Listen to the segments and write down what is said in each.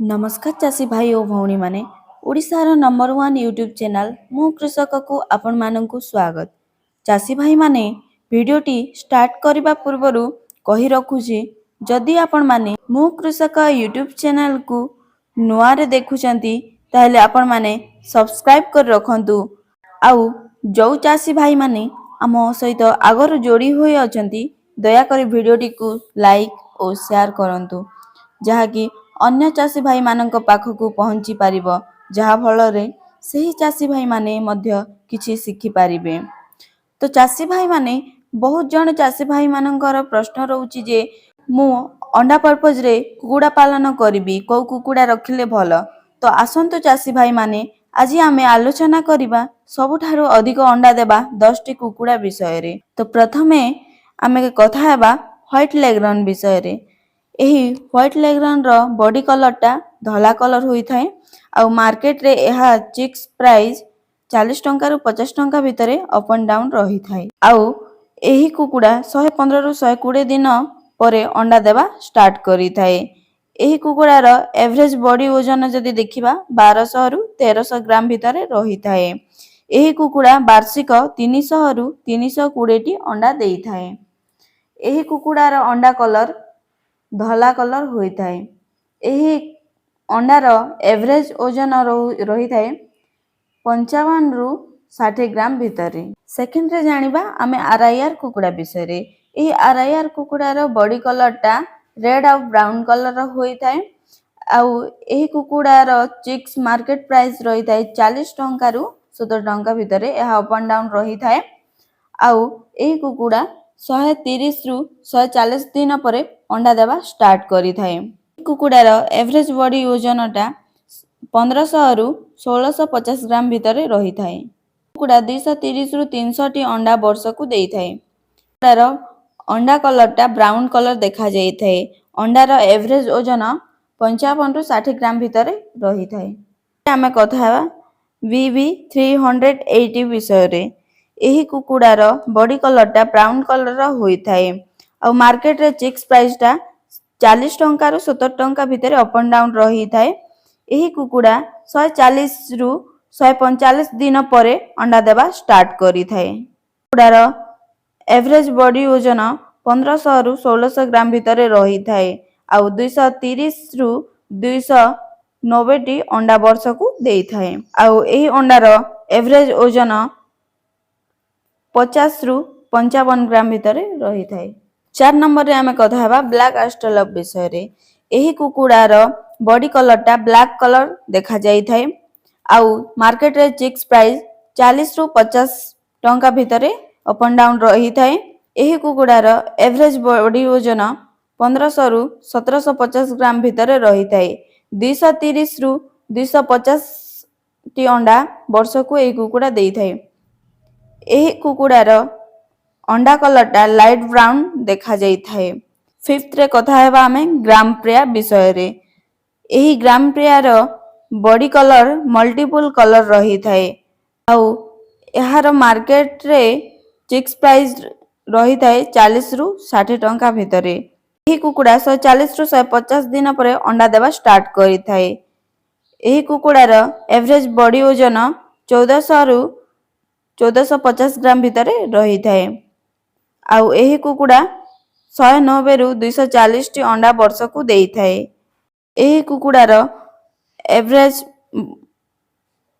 नमस्कार चाषी भाई और भौणी माने ओडिशार नंबर 1 यूट्यूब चैनल मु कृषक को आपण माननकु स्वागत। चाषी भाई माने वीडियोटी स्टार्ट करबा पूर्वरु कहि रखुछि जदि आपण माने मु कृषक यूट्यूब चैनल को नुआरे देखुचंती ताहले आपण माने सब्सक्राइब कर रखंतु आउ जो चाषी भाई माने आम सहित आगर जोड़ी होई अछंती दया करी वीडियोटी को लाइक और शेयर करंतु जहाँकि अन्य चाषी भाई मानक पाखकु पहुँची पारिबो जहा फलरे सही चाषी भाई माने मध्य किछि शिखि पारिबे। तो चाषी भाई माने बहुत जन चाषी भाई मानकर प्रश्न रहउछि जे मु अंडा पर्पज रे कुकुड़ा पालन करिबी को कुकुड़ा रखिले भल। तो आसंतु चाषी भाई माने आज आमे आलोचना करिबा सबुठारु अधिक अंडा देबा 10 टी कुकुड़ा विषय रे। तो प्रथमे आमे कथा हेबा व्हाइट लेगरन विषय रे। एही व्हाइट लेगरन रो बॉडी कलर टा धला कलर होई थाए आ मार्केट रे एहा चिक्स प्राइस 40 टंका रु 50 टंका भितरे अप एंड डाउन रही थाए। आउ एही कुकुड़ा 115 रु 120 दिन परे अंडा देबा स्टार्ट करी थाए। एही कुकुड़ार एवरेज बॉडी ओजन जदि देखिबा 1200 रु 1300 ग्राम भितरे रही थाए। एही कुकुड़ा वार्षिक 300 रु 320 टी अंडा देई थाए। एही कुकुड़ार अंडा कलर धला कलर होई थाए। एही अंडार एवरेज ओजन रही थाए 55 रु 60 ग्राम भितरे। सेकेंड रे जानिबा आमे आरआईआर कुकुड़ा विषय रे। एही आरआईआर कुकुड़ार बॉडी कलर टा रेड और ब्राउन कलर होई थाए। आउ एही कुकुड़ार चिक्स मार्केट प्राइस रही थाए 40 टंका रु 70 टंका भितरे एहा अप एंड डाउन रही थाए। आउ एही कुकुड़ा 130 रु 140 दिन परे अंडा देबा स्टार्ट करी थाए। कुकुड़ार एवरेज बॉडी ओजन टा 1500 रु 1650 ग्राम भितरे रही थाए। कुकुड़ा 230 रु 300 टी अंडा वर्ष को देई थाए। कुकुड़ार अंडा कलर टा ब्राउन कलर देखा जाई थाए। अंडार एवरेज ओजन 55 रु 60 ग्राम भितरे रही थाए। आमे कथा हेबा VV 380 विषय रे। एही कुकुड़ार बॉडी कलर टा ब्राउन कलर होई थाए और मार्केट रे चिक्स प्राइस टा 40 टंका रु 70 टंका भितरे अप एंड डाउन रही थाए। एही कुकुड़ा 140 रु 145 दिन परे अंडा देबा स्टार्ट करी थाए। कुकुड़ार एवरेज बॉडी ओजन 1500 रु 1600 ग्राम भितरे रही थाए आउ 230 रु 290 टी अंडा वर्ष को देई थाए। आउ एही अंडार एवरेज ओजन 50 रु 55 ग्राम भितरे रही थाए। 4 नंबर रे आमे कथा हेबा ब्लैक एस्ट्रोलप विषय रे। एही कुकुड़ार बॉडी कलर टा ब्लैक कलर देखा जाई थाए आउ मार्केट रे चिक्स प्राइस 40 रु 50 टंका भितरे अप एंड डाउन रही थाए। एही कुकुड़ार एवरेज बॉडी ओजन 1500 रु 1750 ग्राम भितरे रही थाए। 230 रु 250 टी अंडा वर्ष को एही कुकुड़ा देई थाए। एही कुकुड़ार अंडा कलर टा लाइट ब्राउन देखा जाई थाए। फिफ्थ रे कथा हेबा आमे ग्राम प्रिया विषय रे। एही ग्राम प्रिया रो बॉडी कलर मल्टीपल कलर रही थाए आउ एहार मार्केट रे चिक्स प्राइस रही थाए 40 रु 60 टंका भितरे। एही कुकुड़ा 140 रु 150 दिन परे अंडा देबा स्टार्ट करी थाए। एही कुकुड़ार एवरेज बॉडी ओजन 1400 रु 1450 ग्राम भितरे रही थाए आउ एही कुकुड़ा 190 रु 240 टी अंडा वर्ष को देई थाए। एही कुकुड़ार एवरेज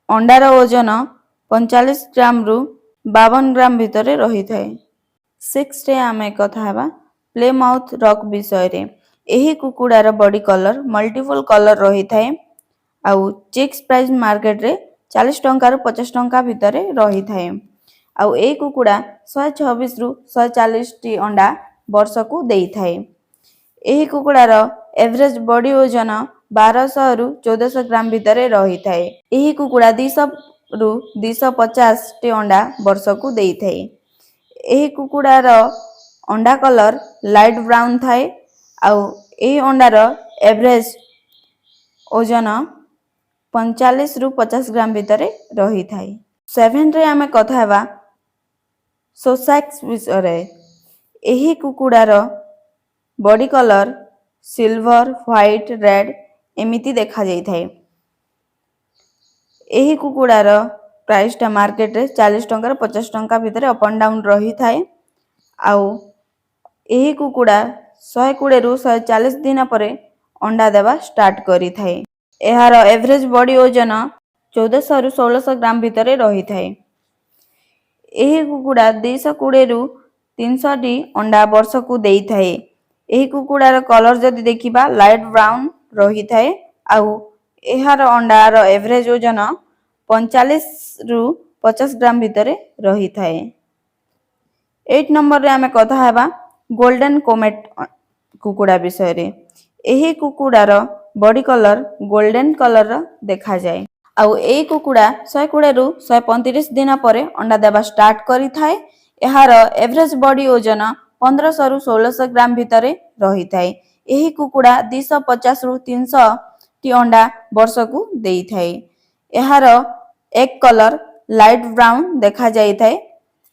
अंडार ओजन 45 ग्राम रु 52 ग्राम भितरे रही थाए। 6 रे आमे कथा हेबा प्ले माउथ रॉक विषय रे। एही कुकुड़ार बॉडी कलर मल्टीपल कलर रही थाए आउ चिक्स प्राइस मार्केट रे 40 टंका रु 50 टंका भितरे रही थाए आउ एही कुकुड़ा 126 रु 140 टी अंडा वर्ष को देई थाए। एही कुकुड़ार एवरेज बॉडी ओजन 1200 रु 1400 ग्राम भितरे रही थाए। एही कुकुड़ा 200 रु 250 टी अंडा वर्ष को देई थाए। एही कुकुड़ार अंडा कलर लाइट ब्राउन थाए आउ एही अंडार एवरेज ओजन 45 रु 50 ग्राम भितरे रही थाए। 7 रे आमे कथा हेबा सोसाक्स विषय रे। एही कुकुड़ार body colour silver white red एमिति देखा जाइथाए। एही कुकुड़ार प्राइसटा मार्केट रे 40 टंका 50 टंका भितर अप एंड डाउन रही थाए। आउ एही कुकुड़ा 120 रु 140 दिन पर अंडा देवा स्टार्ट करी थाए। एहार एवरेज बॉडी ओजन 1400 रु 1600 ग्राम भितर रही थाए। एही कुकुड़ा 220 रु 300 टी अंडा वर्ष को देई थाए। एही कुकुड़ार कलर जदि देखिबा लाइट ब्राउन रही थाए। आउ एहार अंडार एवरेज ओजन 45 रु 50 ग्राम भितर रही थाए। 8 नंबर रे आमे कथा हेबा गोल्डन कोमेट कुकुड़ा विषय रे। एही कुकुड़ार बॉडी कलर गोल्डन कलर देखा जाए। आउ एही कुकुड़ा 120 रु 135 दिन पर अंडा देवा स्टार्ट करी थाए। एहार एवरेज बॉडी ओजन 1500 रु 1600 ग्राम भितर रही थाए। एही कुकुड़ा 250 रु 300 टी अंडा वर्ष को देई थाए। एहार एग कलर लाइट ब्राउन देखा जाई थाए।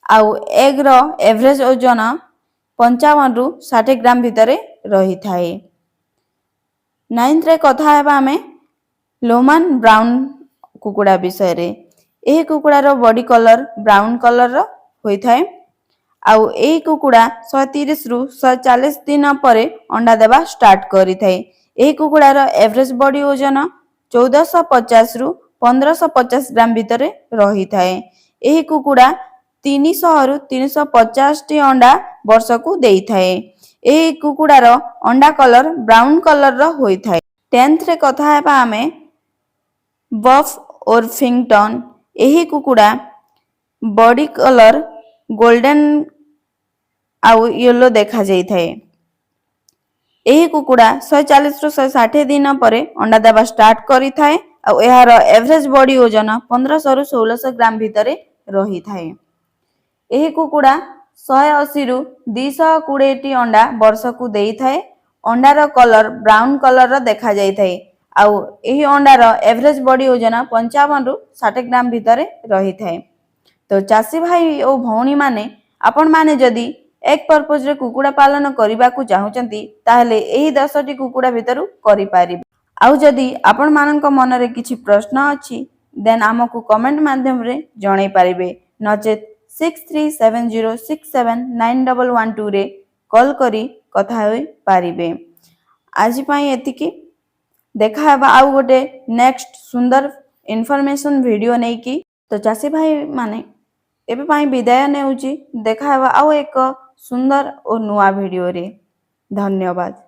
आउ एग रो एवरेज ओजन 55 रु 60 ग्राम भितर रही थाए। 9th रे कथा हेबा आमे लोमान ब्राउन कुकुड़ा विषय रे। एही कुकुड़ार बॉडी कलर ब्राउन कलर होई थाए। आउ एही कुकुड़ा 130 रु 140 दिन पर अंडा देवा स्टार्ट करी थाए। एही कुकुड़ार एवरेज बॉडी ओजन 1450 रु 1550 ग्राम भितर रही थाए। एही कुकुड़ा 300 रु 350 टी अंडा वर्ष को देई थाए। एही कुकुड़ार अंडा कलर ब्राउन कलर होई थाए। 10th रे कथा हेबा आमे बफ ओरफिंगटन। एही कुकुड़ा बॉडी कलर गोल्डन आउ येलो देखा जाई थाए। एही कुकुड़ा 140 रु 160 दिन पर अंडा देवा स्टार्ट करी थाए। आउ एहार एवरेज बॉडी ओजन 1500 रु 1600 ग्राम भितर रही थाए। एही कुकुड़ा 180 रु 220 टी अंडा वर्ष को देई थाए। अंडार कलर ब्राउन कलर देखा जाई थाए। आउ एही अंडार एवरेज बॉडी ओजन 55 रु 60 ग्राम भितर रही थाए। तो चासी भाई और भौणी माने आपण माने जदि एक पर्पज रे कुकुड़ा पालन करबा को चाहुचंती ताहले एही 10 टी कुकुड़ा भितरु करि पारिबे। आउ जदि आपण मानक मन रे किछि प्रश्न अछि देन हमकु कमेंट माध्यम रे जणाई पारिबे। नचेत 6370679112 रे कॉल करी कथा होई पारिबे। आज पई एतिकी देखा हेबा आउ गोटे नेक्स्ट सुंदर इन्फॉर्मेशन वीडियो नै की। तो चासी भाई माने एबे पई विदाय नेउची। देखा हेबा आउ एक सुंदर और नुआ वीडियो रे। धन्यवाद।